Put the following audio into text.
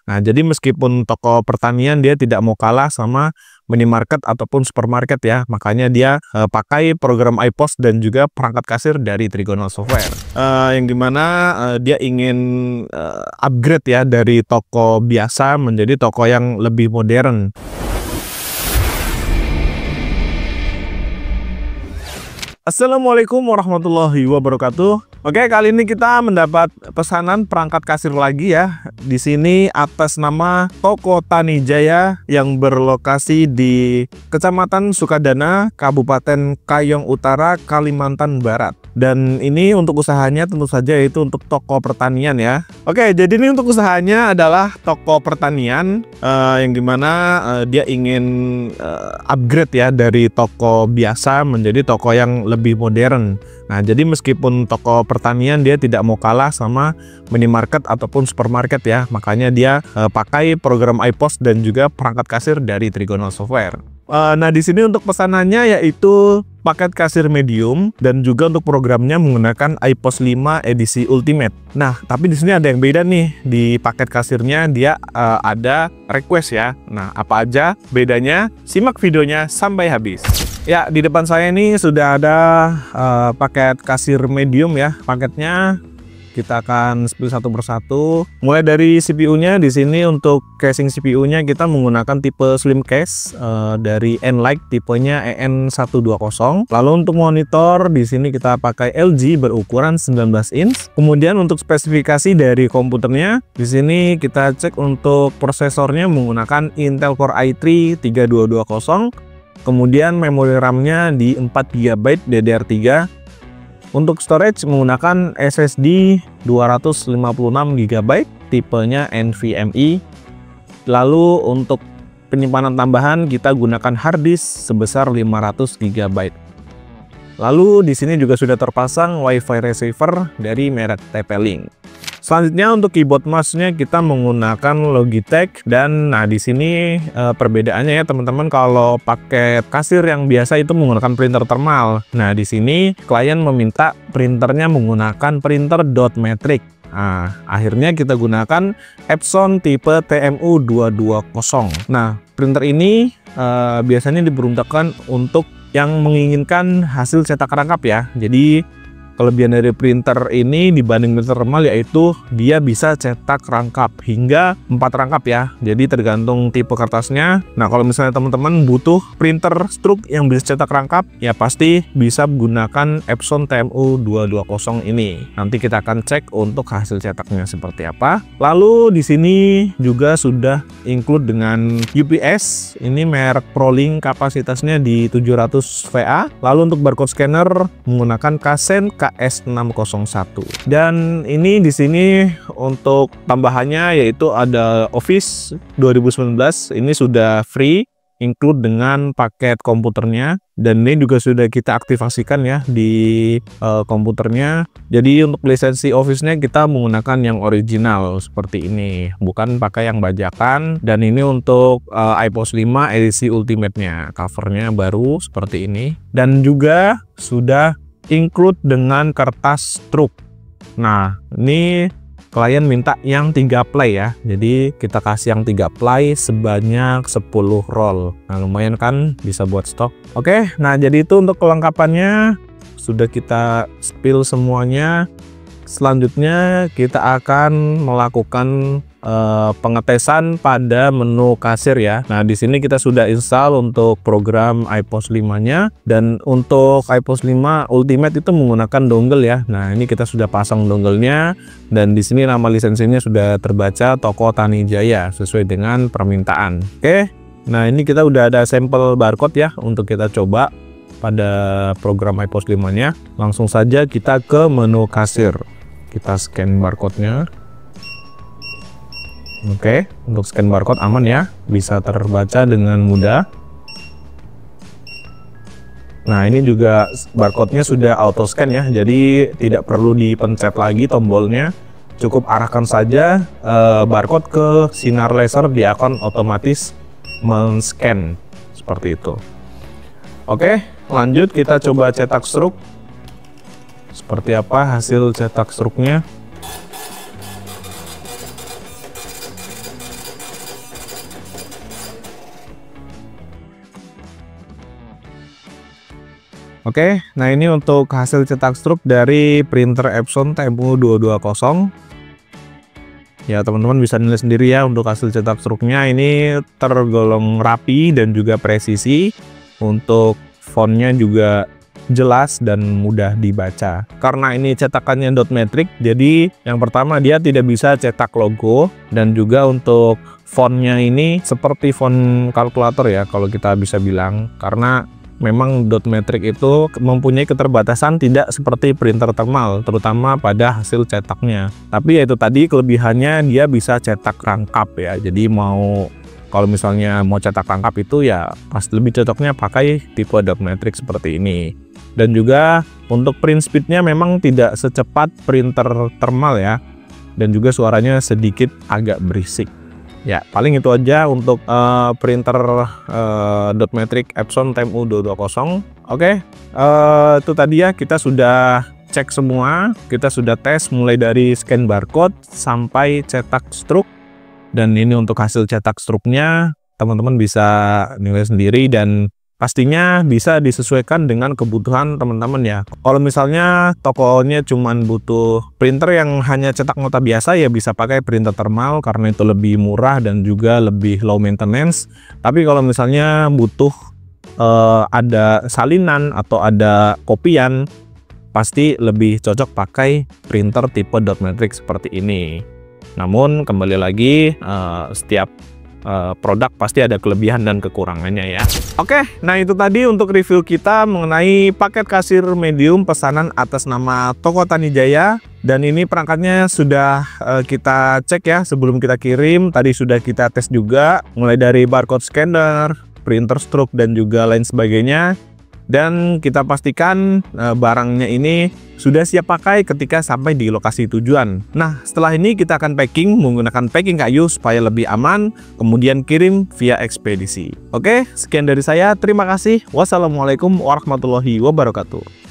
Nah, jadi meskipun toko pertanian dia tidak mau kalah sama minimarket ataupun supermarket ya, makanya dia pakai program iPOS dan juga perangkat kasir dari Trigonal Software. Yang dimana dia ingin upgrade ya dari toko biasa menjadi toko yang lebih modern. Assalamualaikum warahmatullahi wabarakatuh. Oke, kali ini kita mendapat pesanan perangkat kasir lagi ya. Di sini atas nama Toko Tani Jaya yang berlokasi di Kecamatan Sukadana, Kabupaten Kayong Utara, Kalimantan Barat. Dan ini untuk usahanya tentu saja yaitu untuk toko pertanian ya. Oke, jadi ini untuk usahanya adalah toko pertanian yang dimana dia ingin upgrade ya dari toko biasa menjadi toko yang lebih modern. Nah, jadi meskipun toko pertanian dia tidak mau kalah sama minimarket ataupun supermarket ya, makanya dia pakai program iPOS dan juga perangkat kasir dari Trigonal Software. Nah, di sini untuk pesanannya yaitu paket kasir medium dan juga untuk programnya menggunakan iPOS 5 edisi Ultimate. Nah, tapi di sini ada yang beda nih. Di paket kasirnya dia ada request ya. Nah, apa aja bedanya? Simak videonya sampai habis. Ya, di depan saya ini sudah ada paket kasir medium ya. Paketnya kita akan spill satu persatu. Mulai dari CPU-nya, di sini untuk casing CPU-nya kita menggunakan tipe slim case dari Enlight, tipenya EN120. Lalu untuk monitor di sini kita pakai LG berukuran 19 inch. Kemudian untuk spesifikasi dari komputernya, di sini kita cek untuk prosesornya menggunakan Intel Core i3 3220. Kemudian memori RAM-nya di 4 GB DDR3. Untuk storage menggunakan SSD 256 GB, tipenya NVMe. Lalu untuk penyimpanan tambahan kita gunakan hard disk sebesar 500 GB. Lalu di sini juga sudah terpasang WiFi receiver dari merek TP-Link. Selanjutnya untuk keyboard mouse-nya kita menggunakan Logitech dan nah di sini perbedaannya ya teman-teman, kalau paket kasir yang biasa itu menggunakan printer thermal. Nah, di sini klien meminta printernya menggunakan printer dot matrix. Nah, akhirnya kita gunakan Epson tipe TMU 220. Nah, printer ini biasanya diperuntukkan untuk yang menginginkan hasil cetak rangkap ya. Jadi kelebihan dari printer ini dibanding printer thermal yaitu dia bisa cetak rangkap hingga 4 rangkap ya. Jadi tergantung tipe kertasnya. Nah, kalau misalnya teman-teman butuh printer struk yang bisa cetak rangkap, ya pasti bisa menggunakan Epson TMU 220 ini. Nanti kita akan cek untuk hasil cetaknya seperti apa. Lalu di sini juga sudah include dengan UPS. Ini merek ProLink, kapasitasnya di 700 VA. Lalu untuk barcode scanner menggunakan Kasen KS601. Dan ini di sini untuk tambahannya yaitu ada Office 2019. Ini sudah free include dengan paket komputernya, dan ini juga sudah kita aktifasikan ya di komputernya. Jadi untuk lisensi Office-nya kita menggunakan yang original seperti ini, bukan pakai yang bajakan. Dan ini untuk iPOS 5 edisi Ultimate-nya, covernya baru seperti ini, dan juga sudah include dengan kertas struk. Nah, ini klien minta yang 3 ply ya. Jadi kita kasih yang 3 ply sebanyak 10 roll. Nah, lumayan kan, bisa buat stok. Oke, nah jadi itu untuk kelengkapannya. Sudah kita spill semuanya. Selanjutnya kita akan melakukan pengetesan pada menu kasir ya. Nah, di sini kita sudah install untuk program iPOS 5-nya, dan untuk iPOS 5 Ultimate itu menggunakan dongle ya. Nah, ini kita sudah pasang dongle-nya, dan di sini nama lisensinya sudah terbaca Toko Tani Jaya sesuai dengan permintaan. Oke. Nah, ini kita udah ada sampel barcode ya untuk kita coba pada program iPOS 5-nya. Langsung saja kita ke menu kasir. Kita scan barcode-nya. Oke, untuk scan barcode aman ya, bisa terbaca dengan mudah. Nah, ini juga barcode-nya sudah auto scan ya, jadi tidak perlu dipencet lagi tombolnya. Cukup arahkan saja barcode ke sinar laser, dia akan otomatis men-scan seperti itu. Oke, lanjut kita coba cetak struk. Seperti apa hasil cetak struknya? Oke, nah ini untuk hasil cetak struk dari printer Epson TMU 220. Ya, teman-teman bisa nilai sendiri ya untuk hasil cetak struknya. Ini tergolong rapi dan juga presisi. Untuk fontnya juga jelas dan mudah dibaca. Karena ini cetakannya dot matrix, jadi yang pertama dia tidak bisa cetak logo, dan juga untuk fontnya ini seperti font kalkulator ya kalau kita bisa bilang, karena memang dot matrix itu mempunyai keterbatasan tidak seperti printer thermal, terutama pada hasil cetaknya. Tapi ya itu tadi kelebihannya, dia bisa cetak rangkap ya. Jadi kalau misalnya mau cetak rangkap itu ya pasti lebih cocoknya pakai tipe dot matrix seperti ini. Dan juga untuk print speednya memang tidak secepat printer thermal ya. Dan juga suaranya sedikit agak berisik. Ya, paling itu aja untuk printer dot matrix Epson TMU 220. Oke, itu tadi ya, kita sudah cek semua, kita sudah tes mulai dari scan barcode sampai cetak struk. Dan ini untuk hasil cetak struknya, teman-teman bisa nilai sendiri dan pastinya bisa disesuaikan dengan kebutuhan teman-teman ya. Kalau misalnya tokonya cuman butuh printer yang hanya cetak nota biasa, ya bisa pakai printer thermal karena itu lebih murah dan juga lebih low maintenance. Tapi kalau misalnya butuh ada salinan atau ada kopian, pasti lebih cocok pakai printer tipe dot matrix seperti ini. Namun kembali lagi, setiap produk pasti ada kelebihan dan kekurangannya ya. Oke, nah itu tadi untuk review kita mengenai paket kasir medium pesanan atas nama Toko Tanijaya. Dan ini perangkatnya sudah kita cek ya sebelum kita kirim. Tadi sudah kita tes juga, mulai dari barcode scanner, printer stroke, dan juga lain sebagainya. Dan kita pastikan barangnya ini sudah siap pakai ketika sampai di lokasi tujuan. Nah, setelah ini kita akan packing menggunakan packing kayu supaya lebih aman, kemudian kirim via ekspedisi. Oke, sekian dari saya. Terima kasih. Wassalamualaikum warahmatullahi wabarakatuh.